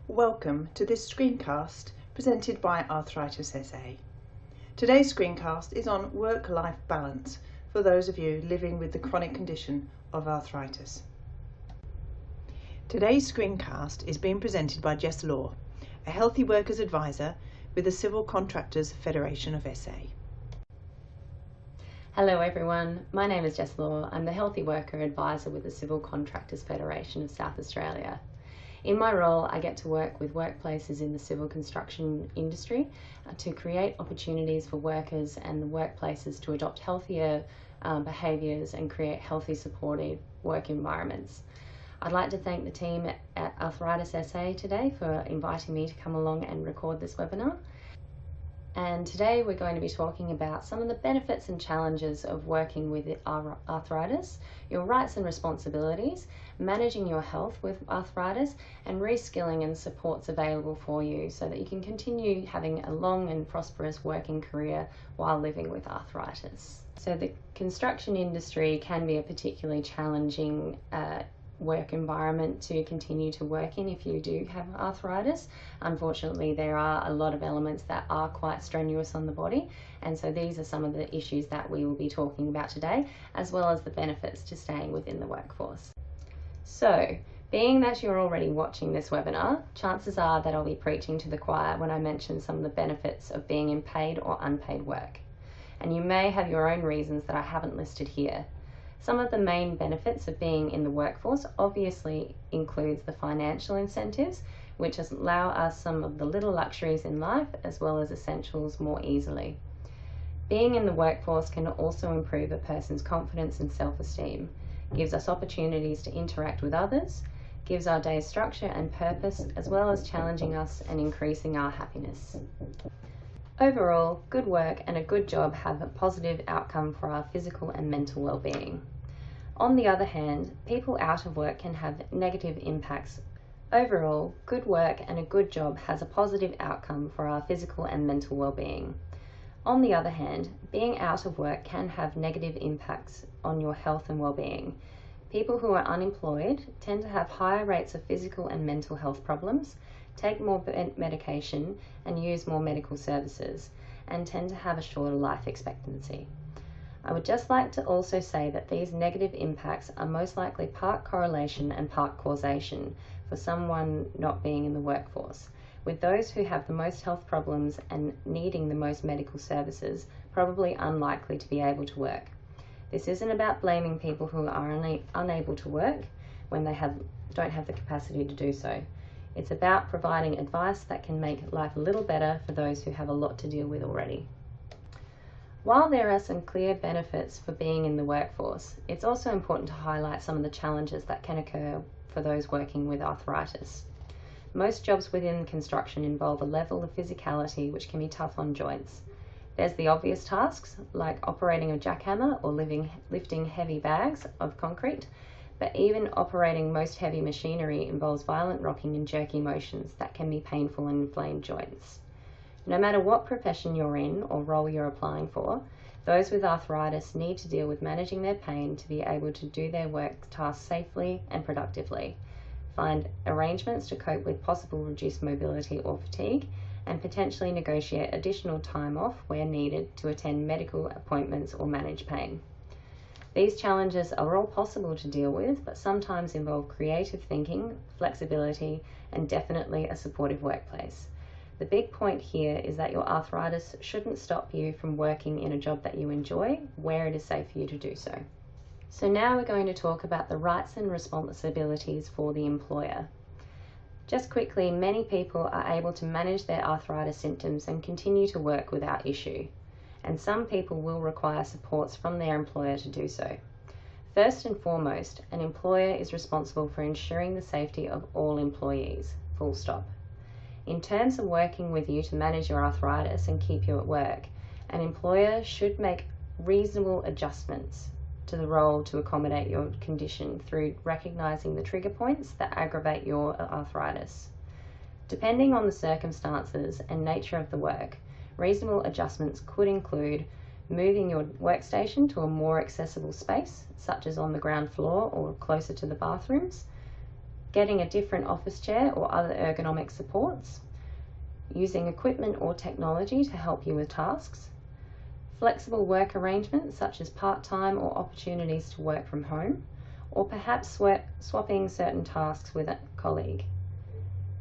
Welcome to this screencast presented by Arthritis SA. Today's screencast is on work-life balance for those of you living with the chronic condition of arthritis. Today's screencast is being presented by Jess Law, a healthy workers advisor with the Civil Contractors Federation of SA. Hello everyone, my name is Jess Law. I'm the Healthy Worker Advisor with the Civil Contractors Federation of South Australia. In my role, I get to work with workplaces in the civil construction industry to create opportunities for workers and the workplaces to adopt healthier behaviours and create healthy, supportive work environments. I'd like to thank the team at Arthritis SA today for inviting me to come along and record this webinar. And today we're going to be talking about some of the benefits and challenges of working with arthritis, your rights and responsibilities, managing your health with arthritis, and reskilling and supports available for you so that you can continue having a long and prosperous working career while living with arthritis. So the construction industry can be a particularly challenging work environment to continue to work in if you do have arthritis. Unfortunately, there are a lot of elements that are quite strenuous on the body, and so these are some of the issues that we will be talking about today, as well as the benefits to staying within the workforce. So, being that you're already watching this webinar, chances are that I'll be preaching to the choir when I mention some of the benefits of being in paid or unpaid work. And you may have your own reasons that I haven't listed here. Some of the main benefits of being in the workforce obviously includes the financial incentives, which allow us some of the little luxuries in life as well as essentials more easily. Being in the workforce can also improve a person's confidence and self-esteem, gives us opportunities to interact with others, gives our days structure and purpose, as well as challenging us and increasing our happiness. Overall, good work and a good job have a positive outcome for our physical and mental well-being. On the other hand, people out of work can have negative impacts. Overall, good work and a good job has a positive outcome for our physical and mental well-being. On the other hand, being out of work can have negative impacts on your health and well-being. People who are unemployed tend to have higher rates of physical and mental health problems, take more medication and use more medical services, and tend to have a shorter life expectancy. I would just like to also say that these negative impacts are most likely part correlation and part causation for someone not being in the workforce, with those who have the most health problems and needing the most medical services probably unlikely to be able to work. This isn't about blaming people who are unable to work when they don't have the capacity to do so. It's about providing advice that can make life a little better for those who have a lot to deal with already. While there are some clear benefits for being in the workforce, it's also important to highlight some of the challenges that can occur for those working with arthritis. Most jobs within construction involve a level of physicality which can be tough on joints. There's the obvious tasks, like operating a jackhammer or lifting heavy bags of concrete, but even operating most heavy machinery involves violent rocking and jerky motions that can be painful and inflame joints. No matter what profession you're in or role you're applying for, those with arthritis need to deal with managing their pain to be able to do their work tasks safely and productively, find arrangements to cope with possible reduced mobility or fatigue, and potentially negotiate additional time off where needed to attend medical appointments or manage pain. These challenges are all possible to deal with, but sometimes involve creative thinking, flexibility, and definitely a supportive workplace. The big point here is that your arthritis shouldn't stop you from working in a job that you enjoy, where it is safe for you to do so. So now we're going to talk about the rights and responsibilities for the employer. Just quickly, many people are able to manage their arthritis symptoms and continue to work without issue, and some people will require supports from their employer to do so. First and foremost, an employer is responsible for ensuring the safety of all employees, full stop. In terms of working with you to manage your arthritis and keep you at work, an employer should make reasonable adjustments to the role to accommodate your condition through recognising the trigger points that aggravate your arthritis. Depending on the circumstances and nature of the work, reasonable adjustments could include moving your workstation to a more accessible space, such as on the ground floor or closer to the bathrooms, getting a different office chair or other ergonomic supports, using equipment or technology to help you with tasks, flexible work arrangements such as part-time or opportunities to work from home, or perhaps swapping certain tasks with a colleague.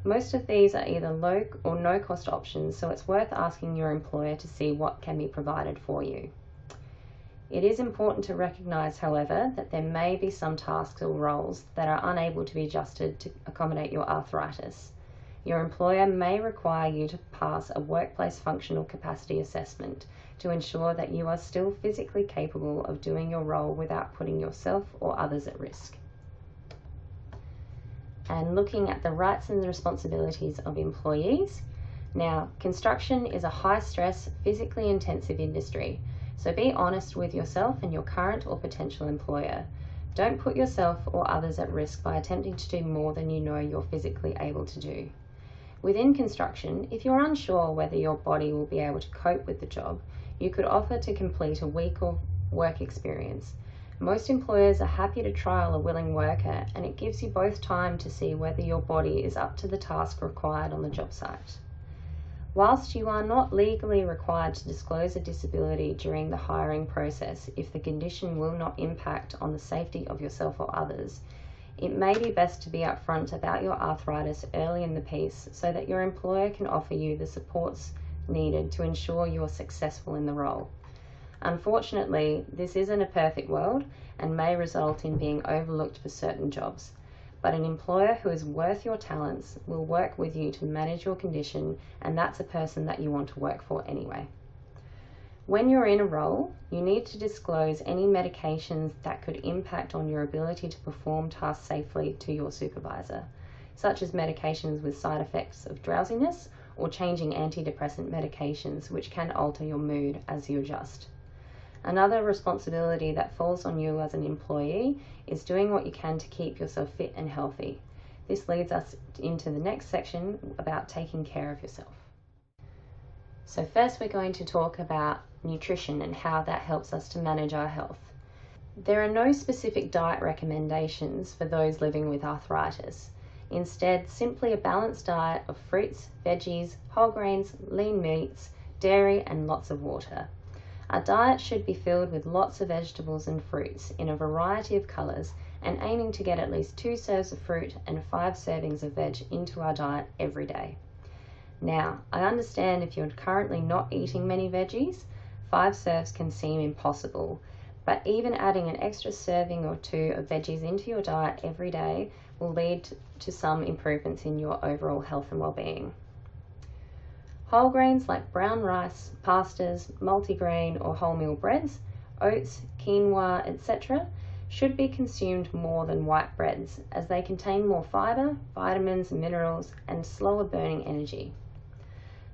Most of these are either low or no cost options, so it's worth asking your employer to see what can be provided for you. It is important to recognise, however, that there may be some tasks or roles that are unable to be adjusted to accommodate your arthritis. Your employer may require you to pass a workplace functional capacity assessment to ensure that you are still physically capable of doing your role without putting yourself or others at risk. And looking at the rights and the responsibilities of employees. Now, construction is a high-stress, physically intensive industry, so be honest with yourself and your current or potential employer. Don't put yourself or others at risk by attempting to do more than you know you're physically able to do. Within construction, if you're unsure whether your body will be able to cope with the job, you could offer to complete a week of work experience. Most employers are happy to trial a willing worker, and it gives you both time to see whether your body is up to the task required on the job site. Whilst you are not legally required to disclose a disability during the hiring process if the condition will not impact on the safety of yourself or others, it may be best to be upfront about your arthritis early in the piece so that your employer can offer you the supports needed to ensure you are successful in the role. Unfortunately, this isn't a perfect world and may result in being overlooked for certain jobs, but an employer who is worth your talents will work with you to manage your condition, and that's a person that you want to work for anyway. When you're in a role, you need to disclose any medications that could impact on your ability to perform tasks safely to your supervisor, such as medications with side effects of drowsiness or changing antidepressant medications which can alter your mood as you adjust. Another responsibility that falls on you as an employee is doing what you can to keep yourself fit and healthy. This leads us into the next section about taking care of yourself. So first we're going to talk about nutrition and how that helps us to manage our health. There are no specific diet recommendations for those living with arthritis. Instead, simply a balanced diet of fruits, veggies, whole grains, lean meats, dairy, and lots of water. Our diet should be filled with lots of vegetables and fruits in a variety of colours, and aiming to get at least 2 serves of fruit and 5 servings of veg into our diet every day. Now, I understand if you're currently not eating many veggies, 5 serves can seem impossible, but even adding an extra serving or 2 of veggies into your diet every day will lead to some improvements in your overall health and well-being. Whole grains like brown rice, pastas, multigrain or wholemeal breads, oats, quinoa, etc. should be consumed more than white breads, as they contain more fibre, vitamins, minerals, and slower burning energy.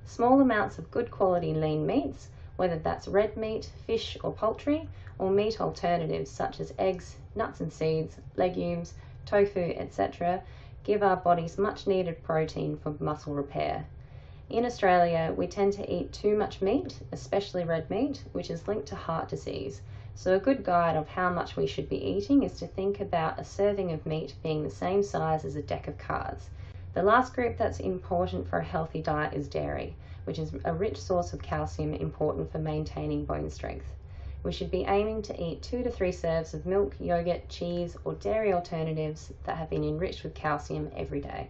Small amounts of good quality lean meats, whether that's red meat, fish or poultry, or meat alternatives such as eggs, nuts and seeds, legumes, tofu, etc., give our bodies much needed protein for muscle repair. In Australia, we tend to eat too much meat, especially red meat, which is linked to heart disease. So a good guide of how much we should be eating is to think about a serving of meat being the same size as a deck of cards. The last group that's important for a healthy diet is dairy, which is a rich source of calcium important for maintaining bone strength. We should be aiming to eat 2 to 3 serves of milk, yogurt, cheese, or dairy alternatives that have been enriched with calcium every day.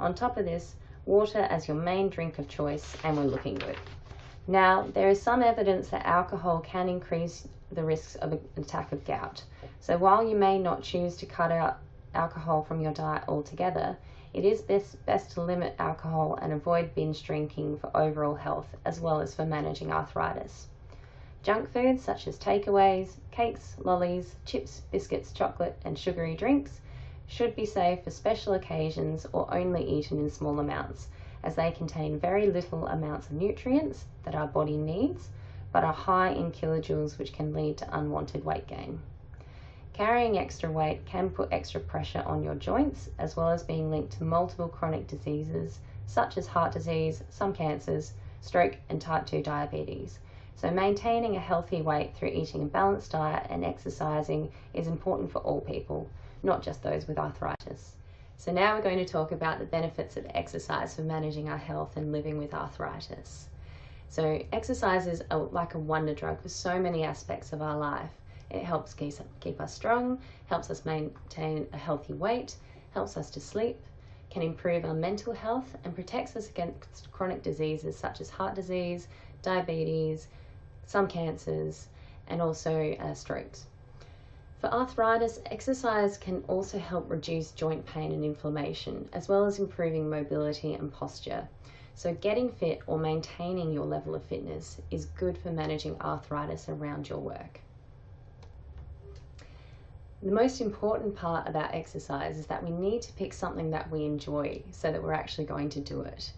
On top of this, water as your main drink of choice, and we're looking good. Now, there is some evidence that alcohol can increase the risks of an attack of gout. So while you may not choose to cut out alcohol from your diet altogether, it is best to limit alcohol and avoid binge drinking for overall health as well as for managing arthritis. Junk foods such as takeaways, cakes, lollies, chips, biscuits, chocolate, and sugary drinks should be saved for special occasions or only eaten in small amounts, as they contain very little amounts of nutrients that our body needs, but are high in kilojoules, which can lead to unwanted weight gain. Carrying extra weight can put extra pressure on your joints, as well as being linked to multiple chronic diseases such as heart disease, some cancers, stroke, and type 2 diabetes. So maintaining a healthy weight through eating a balanced diet and exercising is important for all people, not just those with arthritis. So now we're going to talk about the benefits of exercise for managing our health and living with arthritis. So exercise is like a wonder drug for so many aspects of our life. It helps keep us strong, helps us maintain a healthy weight, helps us to sleep, can improve our mental health, and protects us against chronic diseases such as heart disease, diabetes, some cancers, and also strokes. For arthritis, exercise can also help reduce joint pain and inflammation, as well as improving mobility and posture. So getting fit or maintaining your level of fitness is good for managing arthritis around your work. The most important part about exercise is that we need to pick something that we enjoy so that we're actually going to do it.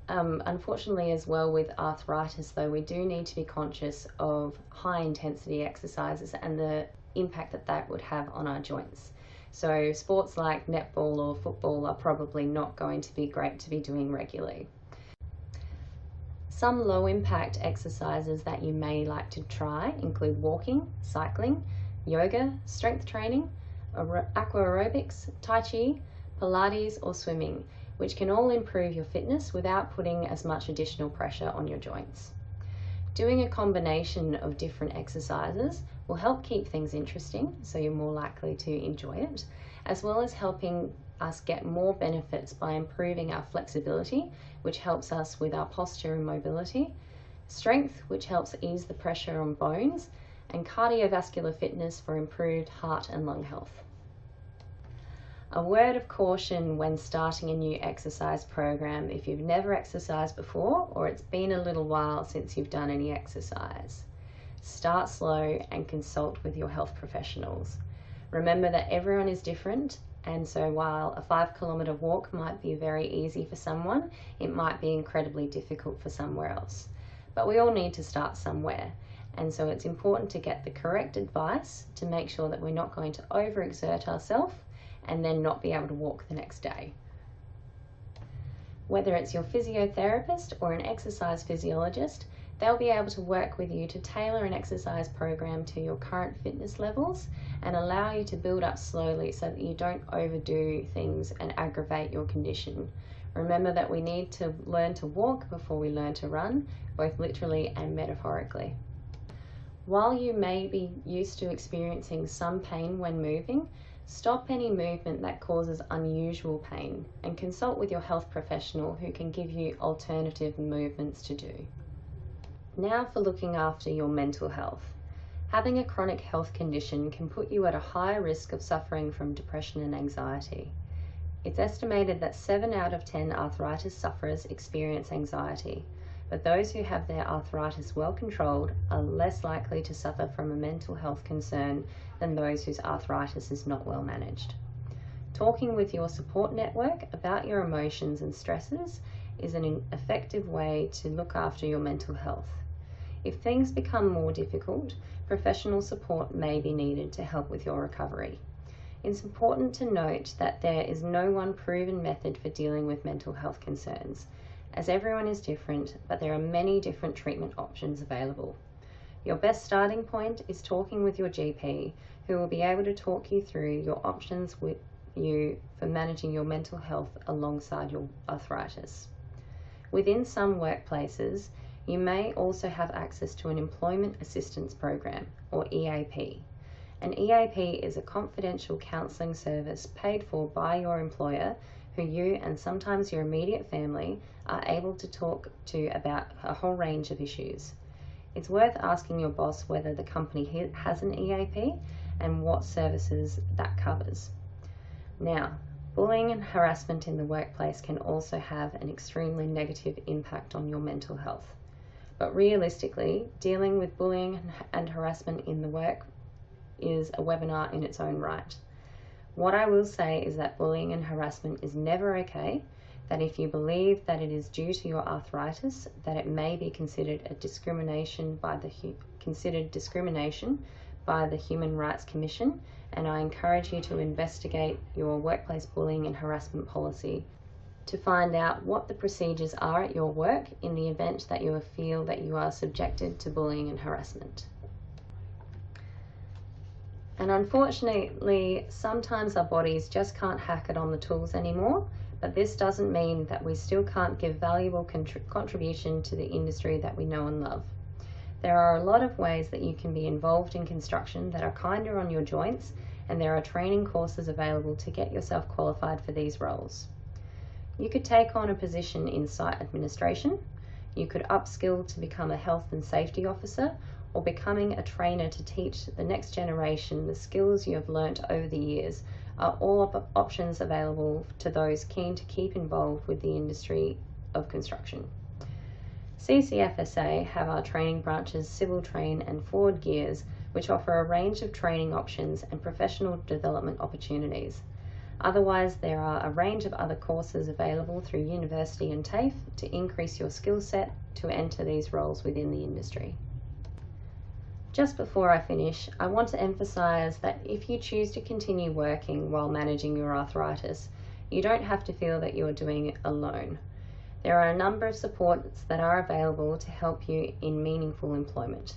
Unfortunately, as well, with arthritis though, we do need to be conscious of high intensity exercises and the impact that that would have on our joints. So sports like netball or football are probably not going to be great to be doing regularly. Some low impact exercises that you may like to try include walking, cycling, yoga, strength training, aqua aerobics, tai chi, Pilates or swimming, which can all improve your fitness without putting as much additional pressure on your joints. Doing a combination of different exercises will help keep things interesting, so you're more likely to enjoy it, as well as helping us get more benefits by improving our flexibility, which helps us with our posture and mobility, strength, which helps ease the pressure on bones, and cardiovascular fitness for improved heart and lung health. A word of caution when starting a new exercise program if you've never exercised before or it's been a little while since you've done any exercise. Start slow and consult with your health professionals. Remember that everyone is different, and so while a 5-kilometre walk might be very easy for someone, it might be incredibly difficult for somewhere else. But we all need to start somewhere, and so it's important to get the correct advice to make sure that we're not going to overexert ourselves and then not be able to walk the next day. Whether it's your physiotherapist or an exercise physiologist, they'll be able to work with you to tailor an exercise program to your current fitness levels and allow you to build up slowly so that you don't overdo things and aggravate your condition. Remember that we need to learn to walk before we learn to run, both literally and metaphorically. While you may be used to experiencing some pain when moving, stop any movement that causes unusual pain and consult with your health professional who can give you alternative movements to do. Now for looking after your mental health. Having a chronic health condition can put you at a higher risk of suffering from depression and anxiety. It's estimated that 7 out of 10 arthritis sufferers experience anxiety, but those who have their arthritis well controlled are less likely to suffer from a mental health concern than those whose arthritis is not well managed. Talking with your support network about your emotions and stresses is an effective way to look after your mental health. If things become more difficult, professional support may be needed to help with your recovery. It's important to note that there is no one proven method for dealing with mental health concerns, as everyone is different, but there are many different treatment options available. Your best starting point is talking with your GP, who will be able to talk you through your options with you for managing your mental health alongside your arthritis. Within some workplaces, you may also have access to an Employment Assistance Program, or EAP. An EAP is a confidential counselling service paid for by your employer, who you and sometimes your immediate family are able to talk to about a whole range of issues. It's worth asking your boss whether the company has an EAP and what services that covers. Now, bullying and harassment in the workplace can also have an extremely negative impact on your mental health. But realistically, dealing with bullying and harassment in the work is a webinar in its own right. What I will say is that bullying and harassment is never okay, that if you believe that it is due to your arthritis, that it may be considered discrimination by the Human Rights Commission, and I encourage you to investigate your workplace bullying and harassment policy to find out what the procedures are at your work in the event that you feel that you are subjected to bullying and harassment. And unfortunately, sometimes our bodies just can't hack it on the tools anymore, but this doesn't mean that we still can't give valuable contribution to the industry that we know and love. There are a lot of ways that you can be involved in construction that are kinder on your joints, and there are training courses available to get yourself qualified for these roles. You could take on a position in site administration, you could upskill to become a health and safety officer, or becoming a trainer to teach the next generation the skills you have learnt over the years are all options available to those keen to keep involved with the industry of construction. CCF SA have our training branches Civil Train and Forward Gears, which offer a range of training options and professional development opportunities. Otherwise, there are a range of other courses available through university and TAFE to increase your skill set to enter these roles within the industry. Just before I finish, I want to emphasise that if you choose to continue working while managing your arthritis, you don't have to feel that you're doing it alone. There are a number of supports that are available to help you in meaningful employment.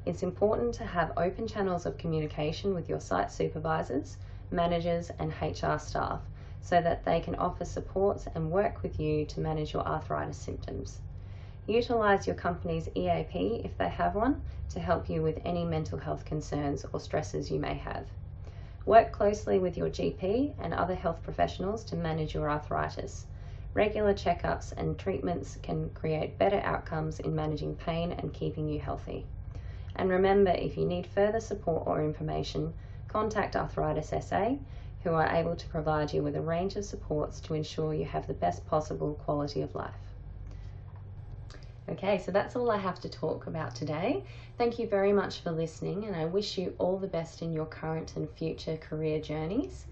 It's important to have open channels of communication with your site supervisors, managers and HR staff so that they can offer supports and work with you to manage your arthritis symptoms. Utilise your company's EAP if they have one to help you with any mental health concerns or stresses you may have. Work closely with your GP and other health professionals to manage your arthritis. Regular checkups and treatments can create better outcomes in managing pain and keeping you healthy. And remember, if you need further support or information, contact Arthritis SA, who are able to provide you with a range of supports to ensure you have the best possible quality of life. Okay, so that's all I have to talk about today. Thank you very much for listening, and I wish you all the best in your current and future career journeys.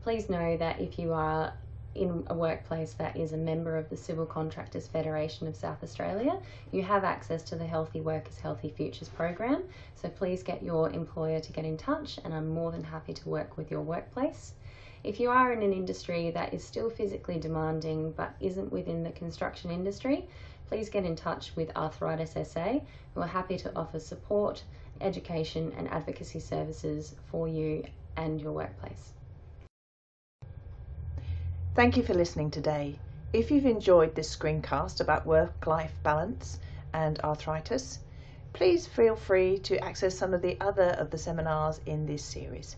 Please know that if you are in a workplace that is a member of the Civil Contractors Federation of South Australia, you have access to the Healthy Workers, Healthy Futures program. So please get your employer to get in touch, and I'm more than happy to work with your workplace. If you are in an industry that is still physically demanding but isn't within the construction industry, please get in touch with Arthritis SA, who are happy to offer support, education and advocacy services for you and your workplace. Thank you for listening today. If you've enjoyed this screencast about work-life balance and arthritis, please feel free to access some of the other seminars in this series.